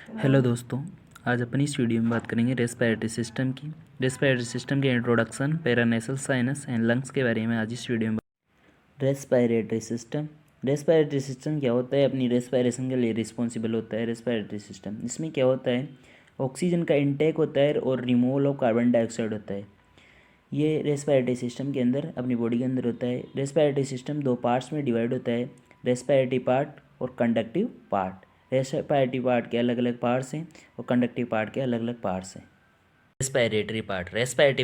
Hello दोस्तों, आज अपनी इस वीडियो में बात करेंगे रेस्पिरेटरी सिस्टम की। रेस्पिरेटरी सिस्टम के introduction, paranasal sinus and lungs के बारे में आज इस वीडियो में। रेस्पिरेटरी सिस्टम क्या होता है? अपनी रेस्पिरेशन के लिए रिस्पॉन्सिबल होता है रेस्पिरेटरी सिस्टम। इसमें क्या होता है? ऑक्सीजन का इंटेक होता है और रिमूवल ऑफ कार्बन डाइऑक्साइड होता है। ये रेस्पिरेटरी सिस्टम के अंदर, अपनी बॉडी के अंदर होता है। रेस्पिरेटरी सिस्टम दो पार्ट्स में डिवाइड होता है, रेस्पिरेटरी पार्ट और कंडक्टिव पार्ट। रेस्पिरेटरी पार्ट के अलग अलग पार्ट्स हैं और कंडक्टिव पार्ट के अलग अलग पार्ट्स हैं। रेस्पिरेटरी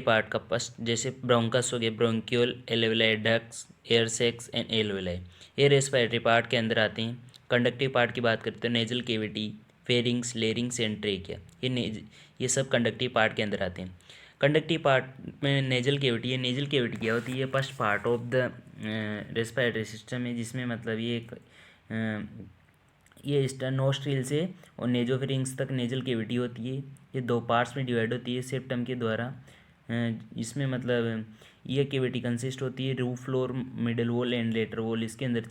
पार्ट का फर्स्ट, जैसे ब्रोंकस हो गया, bronchiole, alveoli ducts, air sacs and alveoli, ये रेस्पिरेटरी पार्ट के अंदर आते हैं। कंडक्टिव पार्ट की बात करते हैं, nasal cavity, pharynx, larynx and trachea, ये सब कंडक्टिव पार्ट के अंदर आते हैं। कंडक्टिव पार्ट में नेजल कैविटी है। नेजल कैविटी क्या होती है? First part of the respiratory system है, जिसमें मतलब ये नोस्ट्रिल से और नेजोफेरिंग्स तक नेजल कैविटी होती है। ये दो पार्ट्स में डिवाइड होती है सेप्टम के द्वारा। इसमें मतलब ये कैविटी कंसिस्ट होती है roof floor, middle wall and later wall. इसके अंदर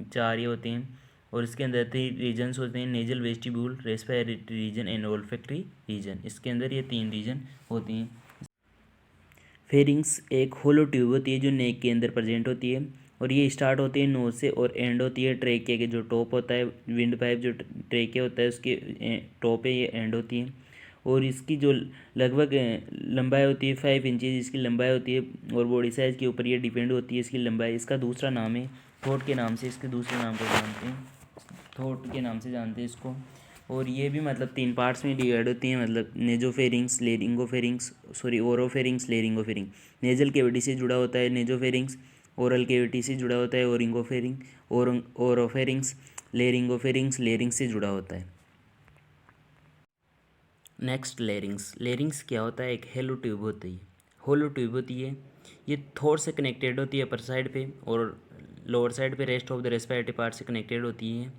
चार ये होते हैं और इसके अंदर 3 रीजन्स होते हैं, nasal, vestibule, respiratory region and olfactory region. इसके अंदर ये 3 रीजन होती हैं। फेरिंग्स एक होलो ट्यूब होती है जो नेक के अंदर प्रेजेंट होती है और ये स्टार्ट होती है नोज से और एंड होती है ट्रेकिया के जो टॉप होता है। विंड पाइप जो ट्रेकिया होता है उसके टॉप पे ये एंड होती है और इसकी जो लगभग लंबाई होती है 5 इंचेस इसकी लंबाई होती है और बॉडी साइज़ के ऊपर ये डिपेंड होती है इसकी लंबाई। इसका दूसरा नाम है थ्रोट के नाम से, इसके दूसरे नाम को जानते हैं, थ्रोट के नाम से जानते हैं इसको। और ये भी मतलब 3 पार्ट्स में डिवाइड होती हैं, मतलब nasopharynx, laryngopharynx, sorry oropharynx, laryngopharynx. Nasal cavity से जुड़ा होता है नेजोफेरिंग्स, ओरल कैविटी से जुड़ा होता है ओरिंगोफेरिंग, ओरोफेरिंग्स, लेरिंगोफेरिंग्स, लेरिंग्स से जुड़ा होता है। Next larynx. लेरिंग्स क्या होता है? एक हेलो ट्यूब होती है, होलो ट्यूब होती है। ये थ्रोट से कनेक्टेड होती है अपर साइड पे और लोअर साइड पे rest of the respiratory part से कनेक्टेड होती है।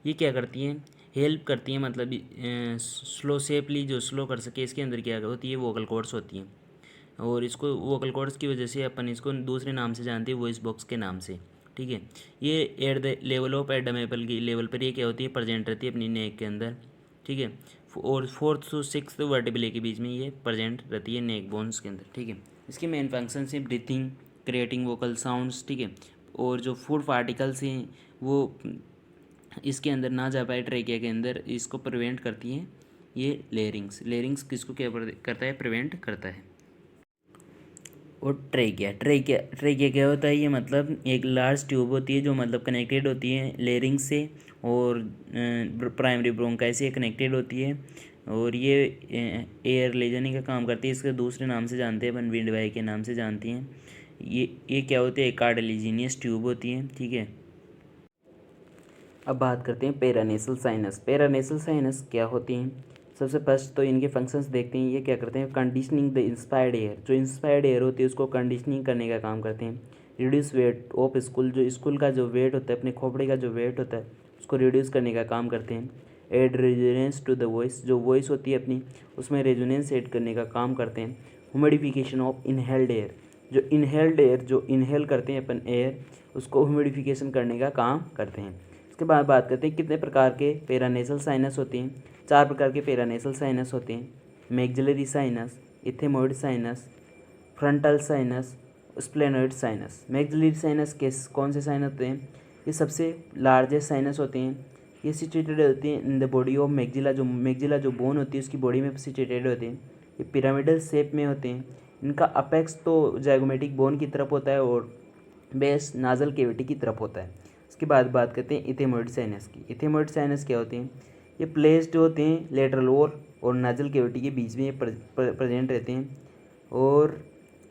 ये क्या करती हैं? हेल्प करती हैं, मतलब स्लो सेफली जो स्लो कर सके। इसके अंदर क्या होती है? वोकल कॉर्ड्स होती हैं और इसको वोकल कॉर्ड्स की वजह से अपन इसको दूसरे नाम से जानते हैं, वॉइस बॉक्स के नाम से। ठीक है, ये एट द लेवल ऑफ एडमेपल की लेवल पर ये क्या होती है? प्रेजेंट रहती है अपनी नेक के अंदर। ठीक है, और 4th to 6th वर्टिब्रे के बीच में ये प्रेजेंट रहती है नेक बोन्स के अंदर। ठीक है, इसके मेन फंक्शन है ब्रीथिंग, क्रिएटिंग वोकल साउंड्स। ठीक है, और जो फूड पार्टिकल्स हैं वो इसके अंदर ना जा पाए ट्रेकिया के अंदर, इसको प्रिवेंट करती हैं ये लेरिंग्स किसको क्या करता है? प्रिवेंट करता है। और ट्रेकिया क्या होता है? ये मतलब एक लार्ज ट्यूब होती है जो मतलब कनेक्टेड होती है लेरिंग्स से और प्राइमरी ब्रोंकाई से कनेक्टेड होती है और ये एयर ले जाने का काम करती है। इसके दूसरे नाम से जानते हैं अपन, विंड वाई के नाम से जानती हैं। ये क्या होते हैं? कार्टिलेजिनियस ट्यूब होती है। ठीक है, अब बात करते हैं पैरानेसल साइनस। पैरानेसल साइनस क्या होती हैं? सबसे फर्स्ट तो इनके फंक्शंस देखते हैं। ये क्या करते हैं? कंडीशनिंग द इंस्पायर्ड एयर, जो इंस्पायर्ड एयर होती है उसको कंडीशनिंग करने का काम करते हैं। रिड्यूस वेट ऑफ स्कूल, जो स्कूल का जो वेट होता है, अपने खोपड़े का जो वेट होता है उसको रिड्यूस करने का काम करते हैं। Add resonance to the voice, जो वॉइस होती है अपनी उसमें रेजोनेंस एड करने का काम करते हैं। ह्यूमिडिफिकेशन ऑफ इनहेल्ड एयर, जो इनहेल्ड एयर जो इनहेल करते हैं अपन एयर, उसको ह्यूमिडिफिकेशन करने का काम करते हैं। इसके बाद बात करते हैं कितने प्रकार के पैरानेसल साइनस होते हैं। 4 प्रकार के पैरानेसल साइनस होते हैं, maxillary sinus, ethmoid sinus, frontal sinus, sphenoid sinus. Maxillary sinus कौन से साइनस होते हैं? ये सबसे लार्जेस्ट साइनस होते हैं। ये सिचुएटेड होते हैं in the body of maxilla, जो बोन होती है उसकी बॉडी में सिचुएटेड होते हैं। ये पिरामिडल शेप में होते हैं। इनका अपेक्स तो जाइगोमेटिक बोन की तरफ होता है और बेस नाजल कैविटी की तरफ होता है। इसके बाद बात करते हैं इथेमोइड साइनस की। इथेमोइड साइनस क्या होते हैं? ये प्लेस्ड होते हैं लेटरल वॉल और नाजल कैविटी के बीच में ये प्रेजेंट रहते हैं और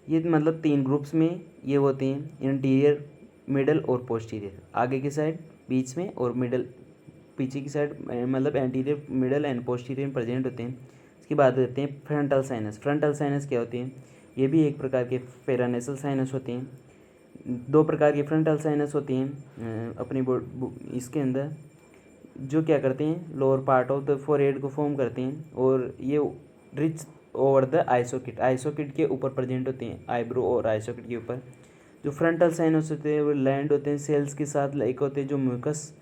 ये मतलब 3 ग्रुप्स में ये होते हैं, इंटीरियर, मिडल और पोस्टीरियर। आगे की साइड, बीच में और मिडल, पीछे की साइड, मतलब एंटीरियर, मिडल एंड पोस्टीरियर में प्रेजेंट होते हैं। इसके बाद करते हैं फ्रंटल साइनस। फ्रंटल साइनस क्या होते हैं? ये भी एक प्रकार के पैरानेसल साइनस होते हैं। 2 प्रकार की फ्रंटल साइनस होती हैं अपनी इसके अंदर, जो क्या करते हैं? Lower part of the forehead को फॉर्म करते हैं और ये रिच ओवर द आइसोकिट के ऊपर प्रेजेंट होते हैं, आईब्रो और आइसोकिट के ऊपर। जो फ्रंटल साइनस होते हैं वो लैंड होते हैं सेल्स के साथ, लाइक होते हैं जो म्यूकस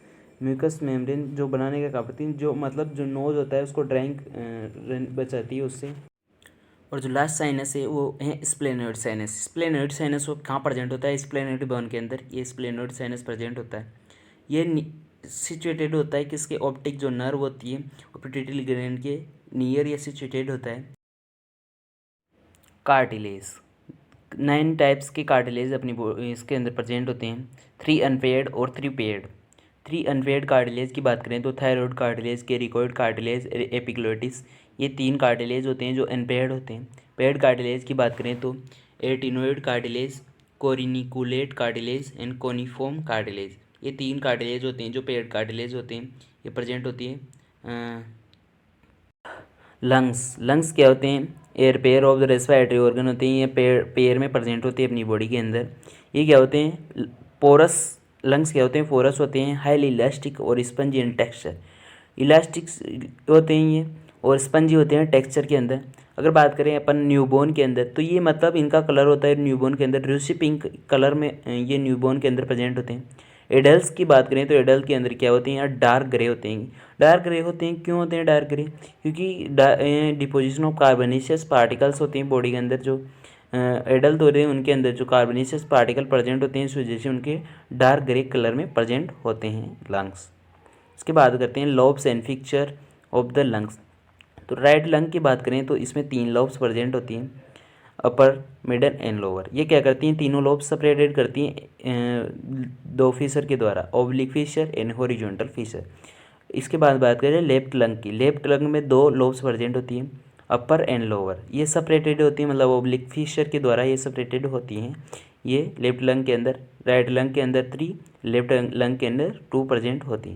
म्यूकस मेम्ब्रेन जो बनाने का काम करती है, जो मतलब जो नोज होता है उसको ड्राइंग बचाती है उससे। और जो लास्ट साइनस है वो है स्प्लेनोइड साइनस। स्प्लेनोइड साइनस वो कहाँ प्रेजेंट होता है? स्प्लेनोइड बोन के अंदर ये स्प्लेनोइड साइनस प्रेजेंट होता है। ये सिचुएटेड होता है किसके? ऑप्टिक जो नर्व होती है वो पिट्यूटरी ग्लैंड के नियर या सिचुएटेड होता है। कार्टिलेज, 9 टाइप्स के कार्टिलेज अपनी इसके अंदर प्रेजेंट होते हैं, 3 अनपेयर्ड और 3 पेयर्ड। 3 अनपेयर्ड कार्टिलेज की बात करें तो थायरॉयड कार्टिलेज, कैरिकॉइड कार्टिलेज, एपिग्लोटिस, ये 3 कार्टिलेज होते हैं जो अनपेयर्ड होते हैं। पेयर्ड कार्टिलेज की बात करें तो एटिनोइड कार्टिलेज, कोरिनिकुलेट कार्टिलेज एंड कोनिफॉर्म कार्टिलेज, ये 3 कार्टिलेज होते हैं जो पेयर्ड कार्टिलेज होते हैं। ये प्रेजेंट होती है। लंग्स क्या होते हैं? Air pair of the respiratory organ होते हैं, ये पेयर में प्रेजेंट होते हैं अपनी बॉडी के अंदर। ये क्या होते हैं? पोरस। लंग्स क्या होते हैं? पोरस होते हैं, हाईली इलास्टिक और स्पंजी इन टेक्सचर। इलास्टिक होते हैं ये और स्पंजी होते हैं टेक्सचर के अंदर। अगर बात करें अपन न्यूबॉर्न के अंदर तो ये मतलब इनका कलर होता है न्यूबॉर्न के अंदर रूसी पिंक कलर में, ये न्यूबॉर्न के अंदर प्रेजेंट होते हैं। एडल्ट की बात करें तो एडल्ट के अंदर क्या होते हैं? यार डार्क ग्रे होते हैं। डार्क ग्रे होते हैं, क्यों होते हैं डार्क ग्रे? क्योंकि डिपोजिशन ऑफ कार्बोनेशियस पार्टिकल्स होते हैं बॉडी के अंदर। जो एडल्ट होते हैं उनके अंदर जो कार्बोनेशियस पार्टिकल प्रेजेंट होते हैं, इस वजह से उनके डार्क ग्रे कलर में प्रेजेंट होते हैं लंग्स। इसके बाद करते हैं lobes and fissure of the lungs. तो राइट लंग की बात करें तो इसमें 3 लॉब्स प्रेजेंट होती हैं, अपर, मिडल एंड लोअर। ये क्या करती हैं? तीनों लोब सेपरेटेड करती हैं 2 फीचर के द्वारा, oblique feature and horizontal feature. इसके बाद बात करें लेफ्ट लंग की। लेफ्ट लंग में 2 लोब्स प्रेजेंट होती हैं, अपर एंड लोअर। ये सेपरेटेड होती हैं, मतलब ऑब्लिक फीचर के द्वारा ये सेपरेटेड होती हैं। ये लेफ्ट लंग के अंदर, राइट लंग के अंदर 3, लेफ्ट लंग के अंदर 2 प्रेजेंट होती हैं।